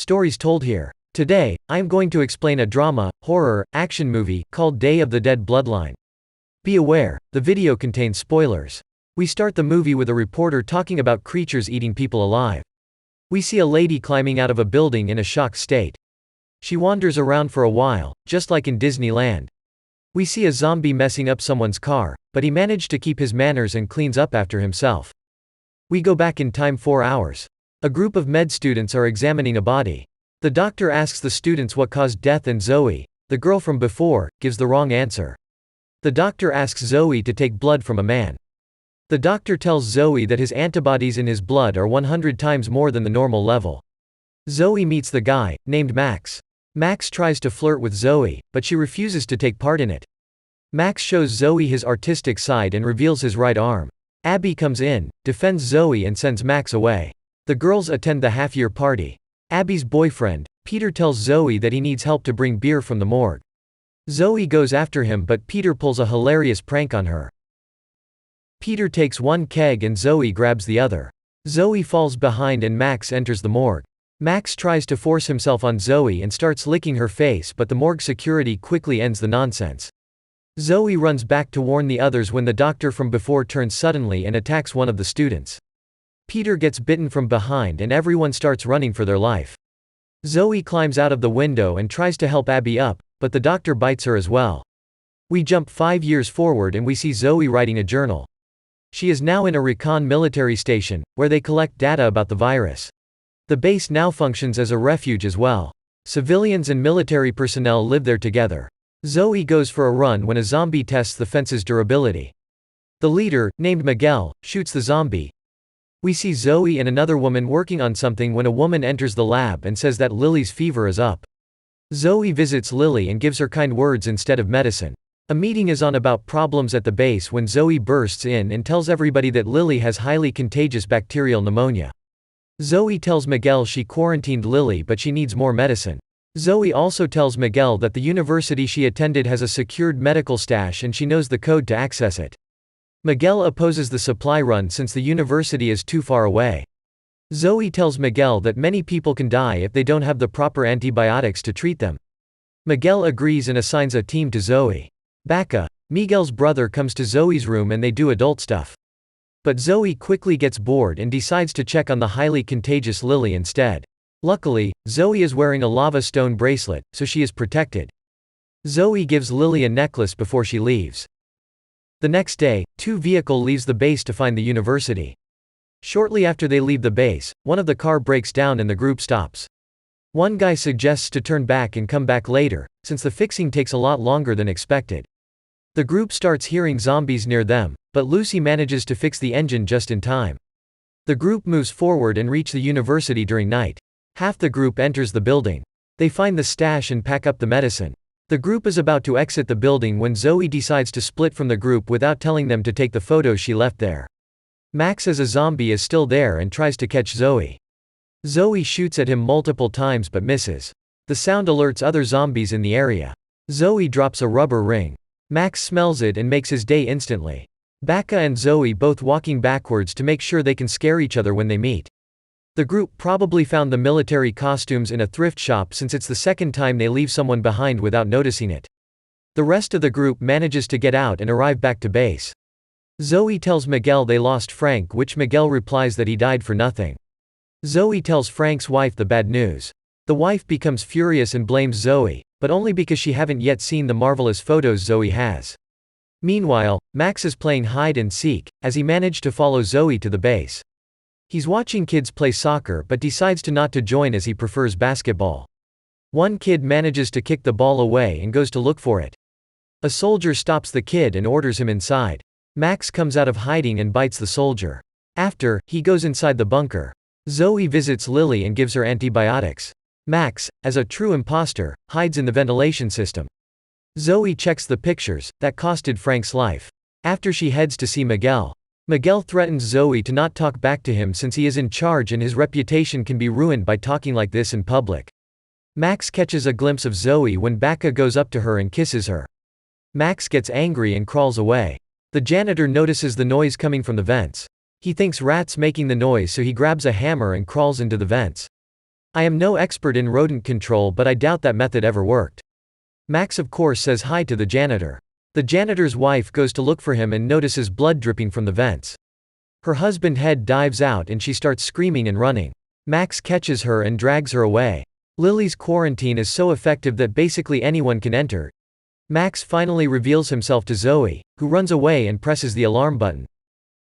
stories told here. Today, I am going to explain a drama, horror, action movie called Day of the Dead Bloodline. Be aware, the video contains spoilers. We start the movie with a reporter talking about creatures eating people alive. We see a lady climbing out of a building in a shocked state. She wanders around for a while, just like in Disneyland. We see a zombie messing up someone's car, but he managed to keep his manners and cleans up after himself. We go back in time 4 hours. A group of med students are examining a body. The doctor asks the students what caused death and Zoe, the girl from before, gives the wrong answer. The doctor asks Zoe to take blood from a man. The doctor tells Zoe that his antibodies in his blood are 100 times more than the normal level. Zoe meets the guy, named Max. Max tries to flirt with Zoe, but she refuses to take part in it. Max shows Zoe his artistic side and reveals his right arm. Abby comes in, defends Zoe and sends Max away. The girls attend the half-year party. Abby's boyfriend, Peter, tells Zoe that he needs help to bring beer from the morgue. Zoe goes after him, but Peter pulls a hilarious prank on her. Peter takes one keg and Zoe grabs the other. Zoe falls behind and Max enters the morgue. Max tries to force himself on Zoe and starts licking her face, but the morgue security quickly ends the nonsense. Zoe runs back to warn the others when the doctor from before turns suddenly and attacks one of the students. Peter gets bitten from behind and everyone starts running for their life. Zoe climbs out of the window and tries to help Abby up, but the doctor bites her as well. We jump 5 years forward and we see Zoe writing a journal. She is now in a recon military station, where they collect data about the virus. The base now functions as a refuge as well. Civilians and military personnel live there together. Zoe goes for a run when a zombie tests the fence's durability. The leader, named Miguel, shoots the zombie. We see Zoe and another woman working on something when a woman enters the lab and says that Lily's fever is up. Zoe visits Lily and gives her kind words instead of medicine. A meeting is on about problems at the base when Zoe bursts in and tells everybody that Lily has highly contagious bacterial pneumonia. Zoe tells Miguel she quarantined Lily but she needs more medicine. Zoe also tells Miguel that the university she attended has a secured medical stash and she knows the code to access it. Miguel opposes the supply run since the university is too far away. Zoe tells Miguel that many people can die if they don't have the proper antibiotics to treat them. Miguel agrees and assigns a team to Zoe. Bacca, Miguel's brother, comes to Zoe's room and they do adult stuff. But Zoe quickly gets bored and decides to check on the highly contagious Lily instead. Luckily, Zoe is wearing a lava stone bracelet, so she is protected. Zoe gives Lily a necklace before she leaves. The next day, two vehicles leaves the base to find the university. Shortly after they leave the base, one of the car breaks down and the group stops. One guy suggests to turn back and come back later, since the fixing takes a lot longer than expected. The group starts hearing zombies near them, but Lucy manages to fix the engine just in time. The group moves forward and reach the university during night. Half the group enters the building. They find the stash and pack up the medicine. The group is about to exit the building when Zoe decides to split from the group without telling them to take the photos she left there. Max as a zombie is still there and tries to catch Zoe. Zoe shoots at him multiple times but misses. The sound alerts other zombies in the area. Zoe drops a rubber ring. Max smells it and makes his day instantly. Bacca and Zoe both walking backwards to make sure they can scare each other when they meet. The group probably found the military costumes in a thrift shop since it's the second time they leave someone behind without noticing it. The rest of the group manages to get out and arrive back to base. Zoe tells Miguel they lost Frank, which Miguel replies that he died for nothing. Zoe tells Frank's wife the bad news. The wife becomes furious and blames Zoe, but only because she haven't yet seen the marvelous photos Zoe has. Meanwhile, Max is playing hide and seek, as he managed to follow Zoe to the base. He's watching kids play soccer but decides not to join as he prefers basketball. One kid manages to kick the ball away and goes to look for it. A soldier stops the kid and orders him inside. Max comes out of hiding and bites the soldier. After, he goes inside the bunker. Zoe visits Lily and gives her antibiotics. Max, as a true imposter, hides in the ventilation system. Zoe checks the pictures that costed Frank's life. After she heads to see Miguel. Miguel threatens Zoe to not talk back to him since he is in charge and his reputation can be ruined by talking like this in public. Max catches a glimpse of Zoe when Bacca goes up to her and kisses her. Max gets angry and crawls away. The janitor notices the noise coming from the vents. He thinks rats making the noise, so he grabs a hammer and crawls into the vents. I am no expert in rodent control, but I doubt that method ever worked. Max of course says hi to the janitor. The janitor's wife goes to look for him and notices blood dripping from the vents. Her husband's head dives out and she starts screaming and running. Max catches her and drags her away. Lily's quarantine is so effective that basically anyone can enter. Max finally reveals himself to Zoe, who runs away and presses the alarm button.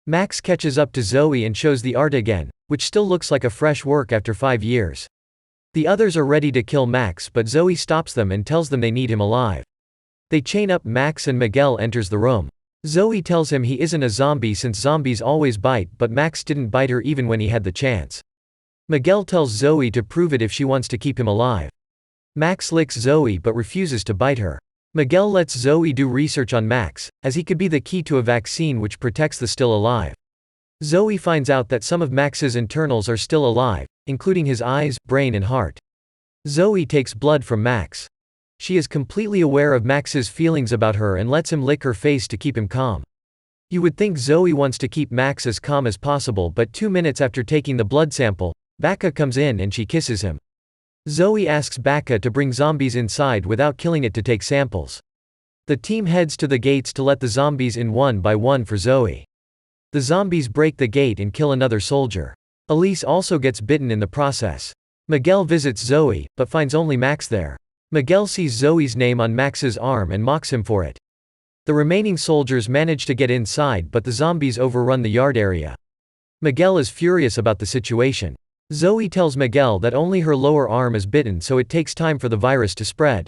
Max catches up to Zoe and shows the art again, which still looks like a fresh work after 5 years. The others are ready to kill Max, but Zoe stops them and tells them they need him alive. They chain up Max and Miguel enters the room. Zoe tells him he isn't a zombie since zombies always bite, but Max didn't bite her even when he had the chance. Miguel tells Zoe to prove it if she wants to keep him alive. Max licks Zoe but refuses to bite her. Miguel lets Zoe do research on Max, as he could be the key to a vaccine which protects the still alive. Zoe finds out that some of Max's internals are still alive, including his eyes, brain and heart. Zoe takes blood from Max. She is completely aware of Max's feelings about her and lets him lick her face to keep him calm. You would think Zoe wants to keep Max as calm as possible, but 2 minutes after taking the blood sample, Baka comes in and she kisses him. Zoe asks Baka to bring zombies inside without killing it to take samples. The team heads to the gates to let the zombies in one by one for Zoe. The zombies break the gate and kill another soldier. Elise also gets bitten in the process. Miguel visits Zoe, but finds only Max there. Miguel sees Zoe's name on Max's arm and mocks him for it. The remaining soldiers manage to get inside, but the zombies overrun the yard area. Miguel is furious about the situation. Zoe tells Miguel that only her lower arm is bitten, so it takes time for the virus to spread.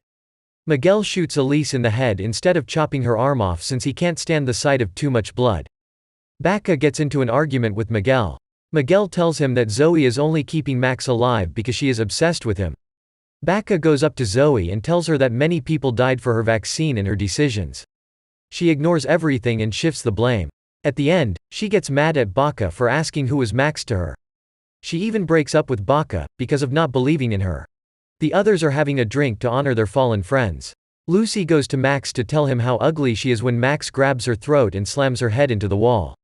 Miguel shoots Elise in the head instead of chopping her arm off since he can't stand the sight of too much blood. Baka gets into an argument with Miguel. Miguel tells him that Zoe is only keeping Max alive because she is obsessed with him. Baka goes up to Zoe and tells her that many people died for her vaccine and her decisions. She ignores everything and shifts the blame. At the end, she gets mad at Baka for asking who was Max to her. She even breaks up with Baka, because of not believing in her. The others are having a drink to honor their fallen friends. Lucy goes to Max to tell him how ugly she is when Max grabs her throat and slams her head into the wall.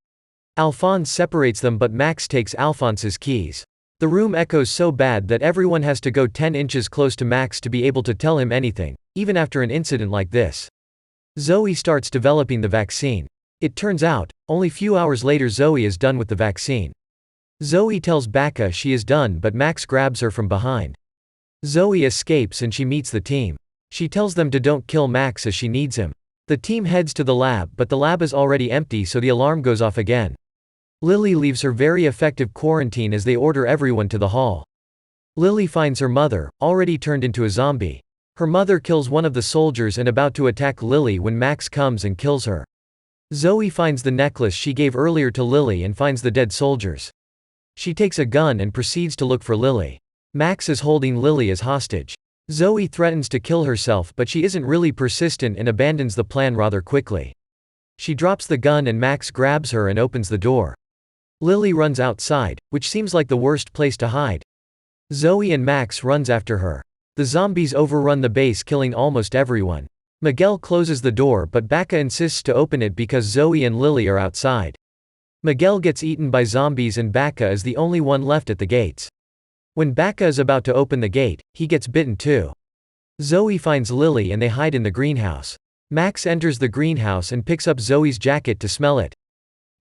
Alphonse separates them, but Max takes Alphonse's keys. The room echoes so bad that everyone has to go 10 inches close to Max to be able to tell him anything, even after an incident like this. Zoe starts developing the vaccine. It turns out, only few hours later Zoe is done with the vaccine. Zoe tells Baka she is done, but Max grabs her from behind. Zoe escapes and she meets the team. She tells them to don't kill Max as she needs him. The team heads to the lab, but the lab is already empty, so the alarm goes off again. Lily leaves her very effective quarantine as they order everyone to the hall. Lily finds her mother, already turned into a zombie. Her mother kills one of the soldiers and about to attack Lily when Max comes and kills her. Zoe finds the necklace she gave earlier to Lily and finds the dead soldiers. She takes a gun and proceeds to look for Lily. Max is holding Lily as hostage. Zoe threatens to kill herself, but she isn't really persistent and abandons the plan rather quickly. She drops the gun and Max grabs her and opens the door. Lily runs outside, which seems like the worst place to hide. Zoe and Max runs after her. The zombies overrun the base, killing almost everyone. Miguel closes the door, but Baka insists to open it because Zoe and Lily are outside. Miguel gets eaten by zombies and Baka is the only one left at the gates. When Baka is about to open the gate, he gets bitten too. Zoe finds Lily and they hide in the greenhouse. Max enters the greenhouse and picks up Zoe's jacket to smell it.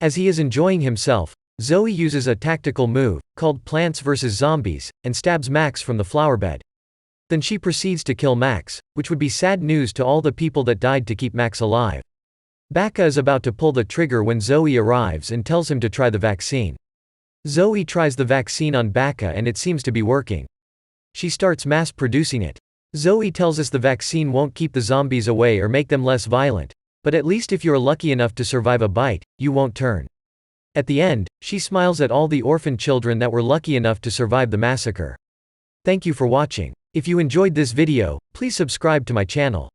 As he is enjoying himself, Zoe uses a tactical move, called Plants vs. Zombies, and stabs Max from the flowerbed. Then she proceeds to kill Max, which would be sad news to all the people that died to keep Max alive. Baka is about to pull the trigger when Zoe arrives and tells him to try the vaccine. Zoe tries the vaccine on Baka and it seems to be working. She starts mass-producing it. Zoe tells us the vaccine won't keep the zombies away or make them less violent, but at least if you're lucky enough to survive a bite, you won't turn. At the end, she smiles at all the orphan children that were lucky enough to survive the massacre. Thank you for watching. If you enjoyed this video, please subscribe to my channel.